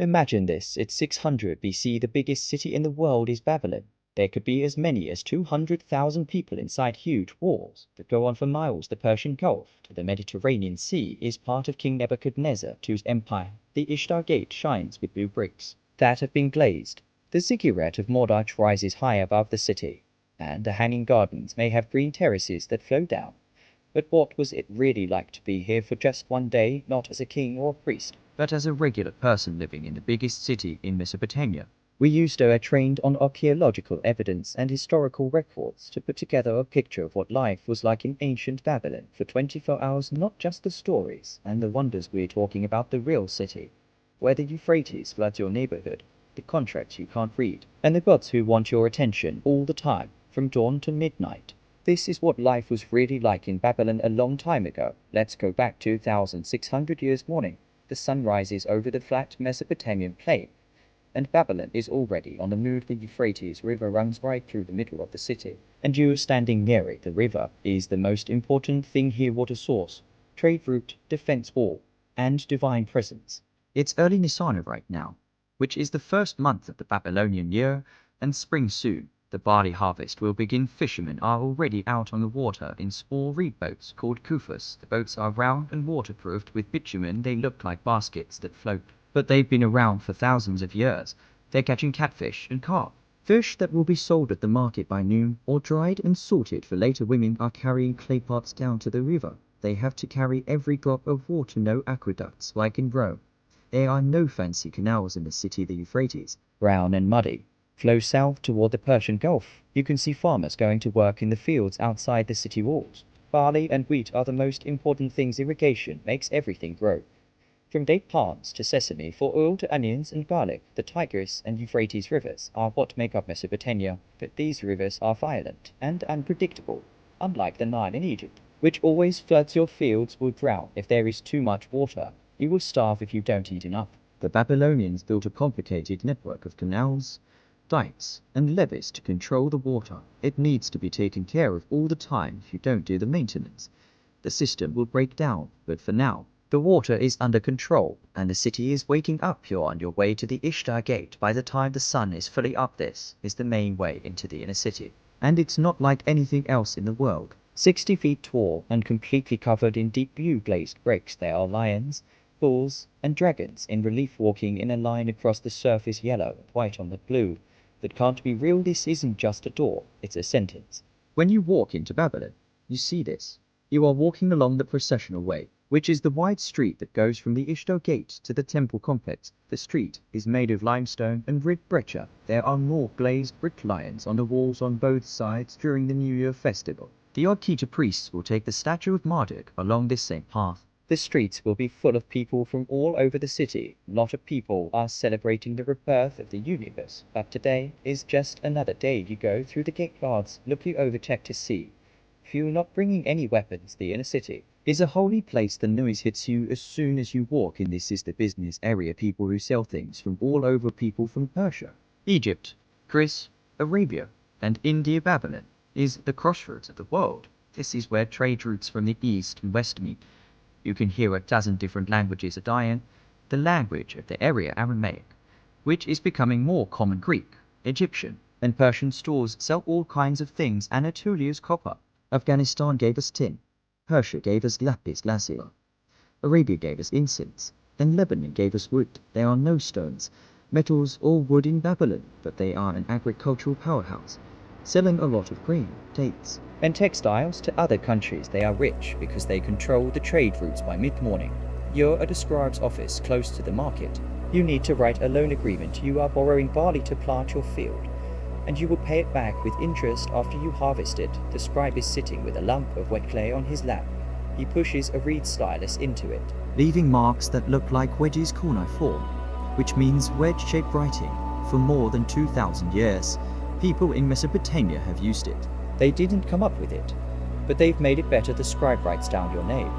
Imagine this, it's 600 BC, the biggest city in the world is Babylon. There could be as many as 200,000 people inside huge walls that go on for miles. The Persian Gulf to the Mediterranean Sea is part of King Nebuchadnezzar II's empire. The Ishtar Gate shines with blue bricks that have been glazed. The ziggurat of Marduk rises high above the city, and the hanging gardens may have green terraces that flow down. But what was it really like to be here for just one day, not as a king or a priest, but as a regular person living in the biggest city in Mesopotamia? We used our trained on archaeological evidence and historical records to put together a picture of what life was like in ancient Babylon for 24 hours, not just the stories and the wonders. We're talking about the real city, where the Euphrates floods your neighborhood, the contracts you can't read, and the gods who want your attention all the time, from dawn to midnight. This is what life was really like in Babylon a long time ago. Let's go back 2,600 years. Morning. The sun rises over the flat Mesopotamian plain, and Babylon is already on the move. The Euphrates River runs right through the middle of the city, and you standing near it. The river is the most important thing here: water source, trade route, defense wall, and divine presence. It's early Nisan right now, which is the first month of the Babylonian year, and spring soon. The barley harvest will begin. Fishermen are already out on the water in small reed boats called kuffas. The boats are round and waterproofed with bitumen. They look like baskets that float, but they've been around for thousands of years. They're catching catfish and carp, fish that will be sold at the market by noon or dried and salted for later. Women are carrying clay pots down to the river. They have to carry every drop of water. No aqueducts like in Rome. There are no fancy canals in the city. The Euphrates, brown and muddy, flows south toward the Persian Gulf. You can see farmers going to work in the fields outside the city walls. Barley and wheat are the most important things. Irrigation makes everything grow, from date palms to sesame for oil to onions and garlic. The Tigris and Euphrates rivers are what make up Mesopotamia, but these rivers are violent and unpredictable, unlike the Nile in Egypt, which always floods your fields. Will drown if there is too much water. You will starve if you don't eat enough. The Babylonians built a complicated network of canals, dikes, and levees to control the water. It needs to be taken care of all the time. If you don't do the maintenance, the system will break down. But for now, the water is under control, and the city is waking up. You're on your way to the Ishtar Gate by the time the sun is fully up. This is the main way into the inner city, and it's not like anything else in the world. 60 feet tall and completely covered in deep blue glazed bricks, there are lions, bulls, and dragons in relief walking in a line across the surface. Yellow and white on the blue. That can't be real. This isn't just a door, it's a sentence. When you walk into Babylon, you see this. You are walking along the Processional way, which is the wide street that goes from the Ishtar Gate to the temple complex. The street is made of limestone and red breccia. There are more glazed brick lions on the walls on both sides. During the New Year festival, the Odd-Keter priests will take the statue of Marduk along this same path. The streets will be full of people from all over the city. A lot of people are celebrating the rebirth of the universe. But today is just another day. You go through the gate guards, looking over, check to see if you're not bringing any weapons. The inner city is a holy place. The noise hits you as soon as you walk in. This is the business area. People who sell things from all over. People from Persia, Egypt, Greece, Arabia, and India. Babylon is the crossroads of the world. This is where trade routes from the east and west meet. You can hear a dozen different languages. Adian, the language of the area, Aramaic, which is becoming more common. Greek, Egyptian, and Persian stores sell all kinds of things. Anatolia's copper. Afghanistan gave us tin. Persia gave us lapis lazuli. Arabia gave us incense. And Lebanon gave us wood. There are no stones, metals, or wood in Babylon, but they are an agricultural powerhouse, selling a lot of grain, dates, and textiles to other countries. They are rich because they control the trade routes. By mid-morning, you're at a scribe's office close to the market. You need to write a loan agreement. You are borrowing barley to plant your field, and you will pay it back with interest after you harvest it. The scribe is sitting with a lump of wet clay on his lap. He pushes a reed stylus into it, leaving marks that look like wedges. Cuneiform, which means wedge-shaped writing. For more than 2,000 years, people in Mesopotamia have used it. They didn't come up with it, but they've made it better. The scribe writes down your name,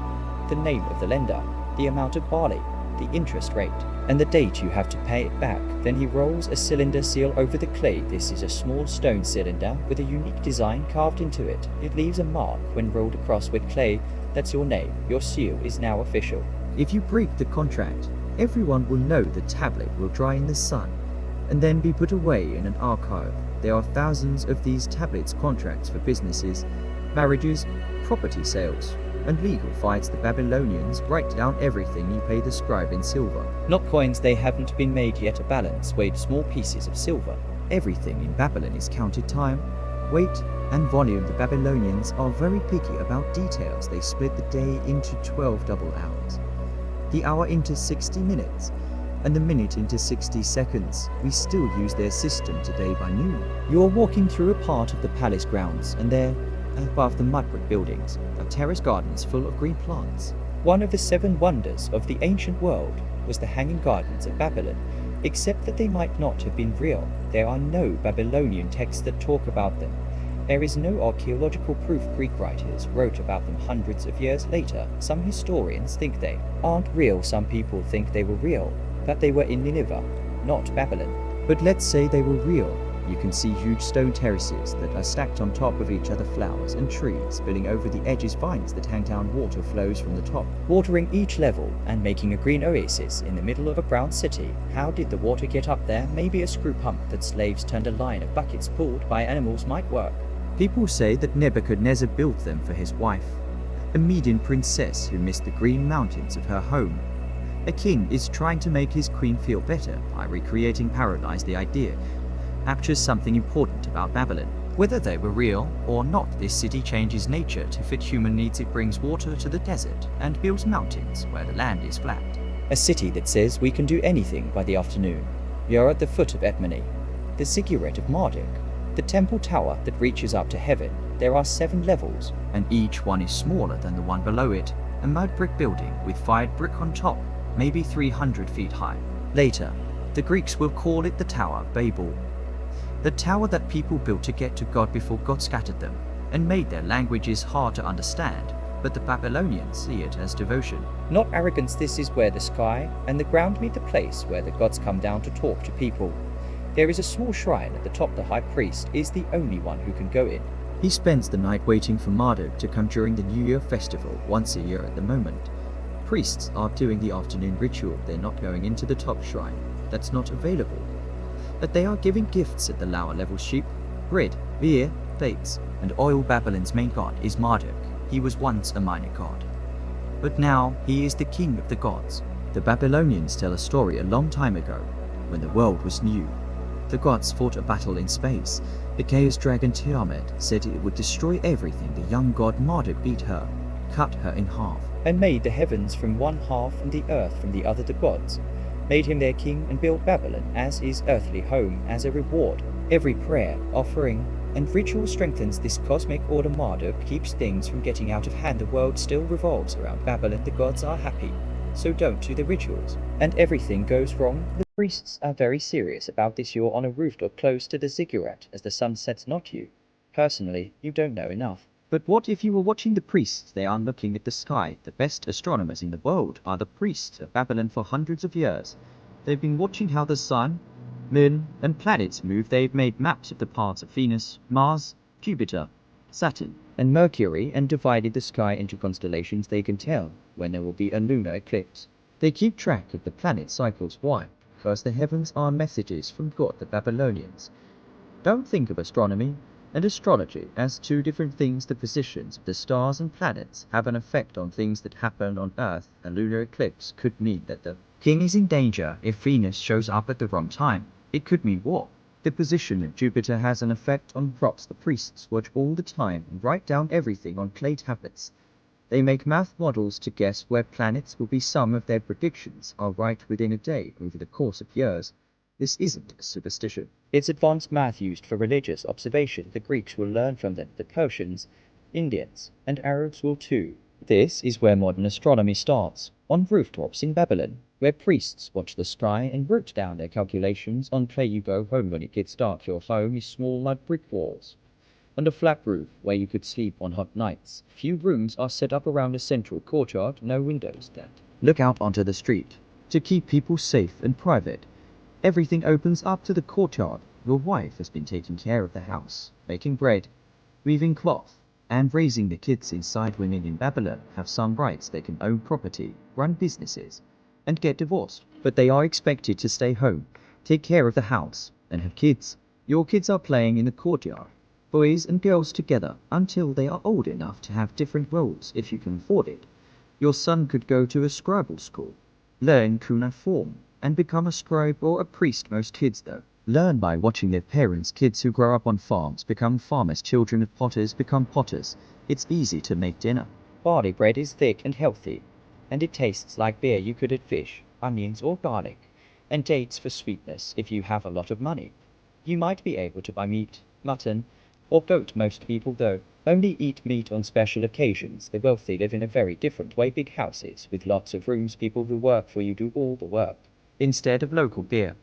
the name of the lender, the amount of barley, the interest rate, and the date you have to pay it back. Then he rolls a cylinder seal over the clay. This is a small stone cylinder with a unique design carved into it. It leaves a mark when rolled across with clay. That's your name. Your seal is now official. If you break the contract, Everyone will know the tablet will dry in the sun and then be put away in an archive. There are thousands of these tablets, contracts for businesses, marriages, property sales, and legal fights. The Babylonians write down everything. You pay the scribe in silver. Not coins, they haven't been made yet. A balance weighed small pieces of silver. Everything in Babylon is counted: time, weight, and volume. The Babylonians are very picky about details. They split the day into 12 double hours, the hour into 60 minutes, and the minute into 60 seconds. We still use their system today. By noon, you are walking through a part of the palace grounds, and there, above the mud brick buildings, are terrace gardens full of green plants. One of the 7 wonders of the ancient world was the hanging gardens of Babylon, except that they might not have been real. There are no Babylonian texts that talk about them. There is no archaeological proof. Greek writers wrote about them hundreds of years later. Some historians think they aren't real. Some people think they were real, that they were in Nineveh, not Babylon. But let's say they were real. You can see huge stone terraces that are stacked on top of each other, flowers and trees spilling over the edges, vines that hang down. Water flows from the top, watering each level and making a green oasis in the middle of a brown city. How did the water get up there? Maybe a screw pump that slaves turned a line of buckets pulled by animals might work. People say that Nebuchadnezzar built them for his wife, a Median princess who missed the green mountains of her home. A king is trying to make his queen feel better by recreating paradise. The idea captures something important about Babylon. Whether they were real or not, this city changes nature to fit human needs. It brings water to the desert and builds mountains where the land is flat. A city that says we can do anything by the afternoon. You're at the foot of Etmone, the ziggurat of Marduk, the temple tower that reaches up to heaven. There are 7 levels, and each one is smaller than the one below it. A mud brick building with fired brick on top, maybe 300 feet high. Later, the Greeks will call it the Tower of Babel, the tower that people built to get to God before God scattered them and made their languages hard to understand. But the Babylonians see it as devotion, not arrogance. This is where the sky and the ground meet, the place where the gods come down to talk to people. There is a small shrine at the top. The high priest is the only one who can go in. He spends the night waiting for Marduk to come during the New Year festival, once a year at the moment. Priests are doing the afternoon ritual. They're not going into the top shrine, that's not available. But they are giving gifts at the lower level: sheep, bread, beer, dates, and oil. Babylon's main god is Marduk. He was once a minor god, but now he is the king of the gods. The Babylonians tell a story a long time ago, when the world was new. The gods fought a battle in space. The chaos dragon Tiamat said it would destroy everything. The young god Marduk beat her, cut her in half, and made the heavens from one half and the earth from the other. The gods made him their king and built Babylon as his earthly home. As a reward, every prayer, offering, and ritual strengthens this cosmic order. Marduk keeps things from getting out of hand. The world still revolves around Babylon. The gods are happy, so don't do the rituals, and everything goes wrong. The priests are very serious about this. You're on a rooftop close to the ziggurat as the sun sets, not you. Personally, you don't know enough. But what if you were watching the priests? They are looking at the sky. The best astronomers in the world are the priests of Babylon. For hundreds of years, they've been watching how the sun, moon, and planets move. They've made maps of the paths of Venus, Mars, Jupiter, Saturn, and Mercury, and divided the sky into constellations. They can tell when there will be a lunar eclipse. They keep track of the planet cycles. Why? Because the heavens are messages from God. The Babylonians don't think of astronomy and astrology as 2 different things. The positions of the stars and planets have an effect on things that happen on Earth. A lunar eclipse could mean that the king is in danger. If Venus shows up at the wrong time, it could mean war. The position of Jupiter has an effect on crops. The priests watch all the time and write down everything on clay tablets. They make math models to guess where planets will be. Some of their predictions are right within a day over the course of years. This isn't a superstition. It's advanced math used for religious observation. The Greeks will learn from them. The Persians, Indians, and Arabs will too. This is where modern astronomy starts, on rooftops in Babylon, where priests watch the sky and wrote down their calculations on clay. You go home when it gets dark. Your home is small mud brick walls and a flat roof where you could sleep on hot nights. Few rooms are set up around a central courtyard. No windows that look out onto the street. To keep people safe and private, everything opens up to the courtyard. Your wife has been taking care of the house, making bread, weaving cloth, and raising the kids inside. Women in Babylon have some rights. They can own property, run businesses, and get divorced. But they are expected to stay home, take care of the house, and have kids. Your kids are playing in the courtyard, boys and girls together, until they are old enough to have different roles if you can afford it. Your son could go to a scribal school, learn cuneiform, and become a scribe or a priest. Most kids, though, learn by watching their parents. Kids who grow up on farms become farmers. Children of potters become potters. It's easy to make dinner. Barley bread is thick and healthy, and it tastes like beer. You could add fish, onions or garlic, and dates for sweetness. If you have a lot of money, you might be able to buy meat, mutton, or goat. Most people, though, only eat meat on special occasions. The wealthy live in a very different way. Big houses with lots of rooms. People who work for you do all the work. Instead of local beer,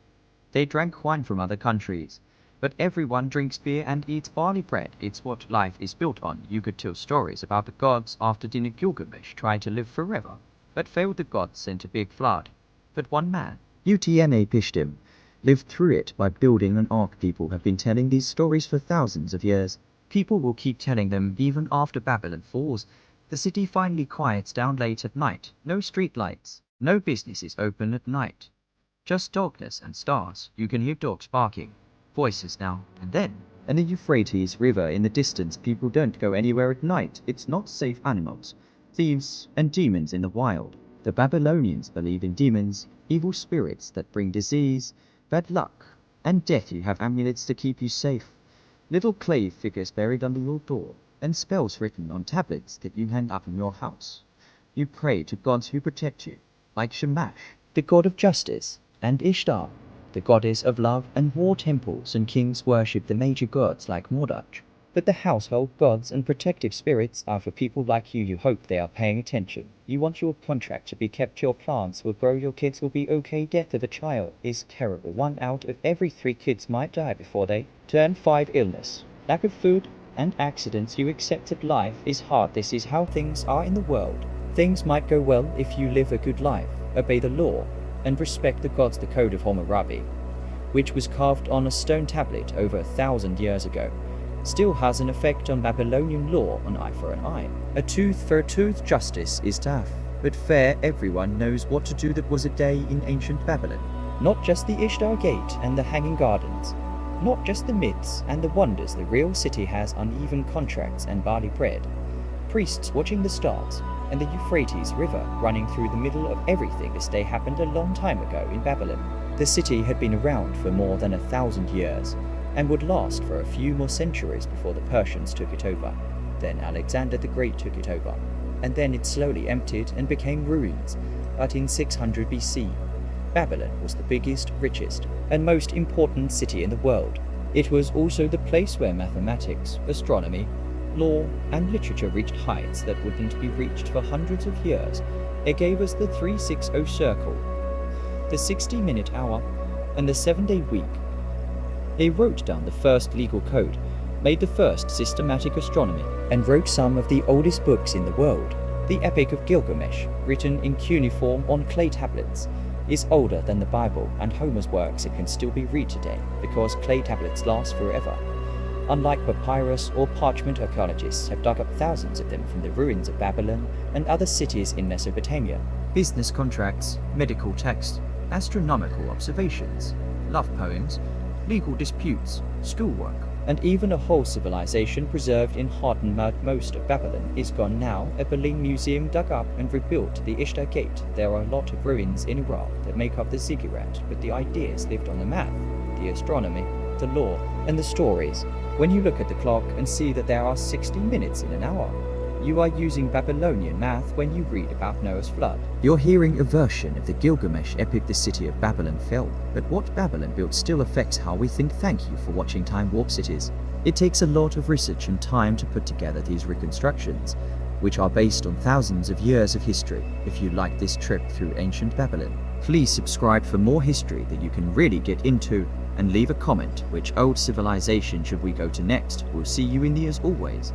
they drank wine from other countries. But everyone drinks beer and eats barley bread. It's what life is built on. You could tell stories about the gods. After dinner, Gilgamesh tried to live forever, but failed. The gods sent a big flood. But one man, Utnapishtim, lived through it by building an ark. People have been telling these stories for thousands of years. People will keep telling them even after Babylon falls. The city finally quiets down late at night. No street lights. No businesses open at night. Just darkness and stars. You can hear dogs barking, voices now and then, and the Euphrates River in the distance. People don't go anywhere at night. It's not safe. Animals, thieves, and demons in the wild. The Babylonians believe in demons, evil spirits that bring disease, bad luck, and death. You have amulets to keep you safe. Little clay figures buried under your door, and spells written on tablets that you hang up in your house. You pray to gods who protect you, like Shamash, the god of justice, and Ishtar, the goddess of love and war. Temples and kings worship the major gods like Marduk. But the household gods and protective spirits are for people like you. You hope they are paying attention. You want your contract to be kept. Your plants will grow. Your kids will be okay. Death of a child is terrible. 1 out of every 3 kids might die before they turn 5. Illness, lack of food, and accidents. You accept that life is hard. This is how things are in the world. Things might go well if you live a good life, obey the law, and respect the gods. The Code of Hammurabi, which was carved on a stone tablet over 1,000 years ago, still has an effect on Babylonian law. An eye for an eye, a tooth for a tooth. Justice is tough, but fair. Everyone knows what to do. That was a day in ancient Babylon. Not just the Ishtar Gate and the Hanging Gardens, not just the myths and the wonders. The real city has uneven contracts and barley bread, priests watching the stars, and the Euphrates River running through the middle of everything. This day happened a long time ago in Babylon. The city had been around for more than 1,000 years, and would last for a few more centuries before the Persians took it over. Then Alexander the Great took it over, and then it slowly emptied and became ruins. But in 600 BC, Babylon was the biggest, richest, and most important city in the world. It was also the place where mathematics, astronomy, law, and literature reached heights that wouldn't be reached for hundreds of years. It gave us the 360 circle, the 60-minute hour, and the 7-day week. They wrote down the first legal code, made the first systematic astronomy, and wrote some of the oldest books in the world. The Epic of Gilgamesh, written in cuneiform on clay tablets, is older than the Bible and Homer's works. It can still be read today because clay tablets last forever. Unlike papyrus or parchment, archaeologists have dug up thousands of them from the ruins of Babylon and other cities in Mesopotamia. Business contracts, medical texts, astronomical observations, love poems, legal disputes, schoolwork, and even a whole civilization preserved in hardened mud. Most of Babylon is gone now. A Berlin museum dug up and rebuilt the Ishtar Gate. There are a lot of ruins in Iraq that make up the ziggurat, but the ideas lived on the math, the astronomy, the law, and the stories. When you look at the clock and see that there are 60 minutes in an hour, you are using Babylonian math when you read about Noah's flood. You're hearing a version of the Gilgamesh epic. The city of Babylon fell, but what Babylon built still affects how we think. Thank you for watching Time Warp Cities. It takes a lot of research and time to put together these reconstructions, which are based on thousands of years of history. If you like this trip through ancient Babylon, please subscribe for more history that you can really get into, and leave a comment. Which old civilization should we go to next? We'll see you in the as always.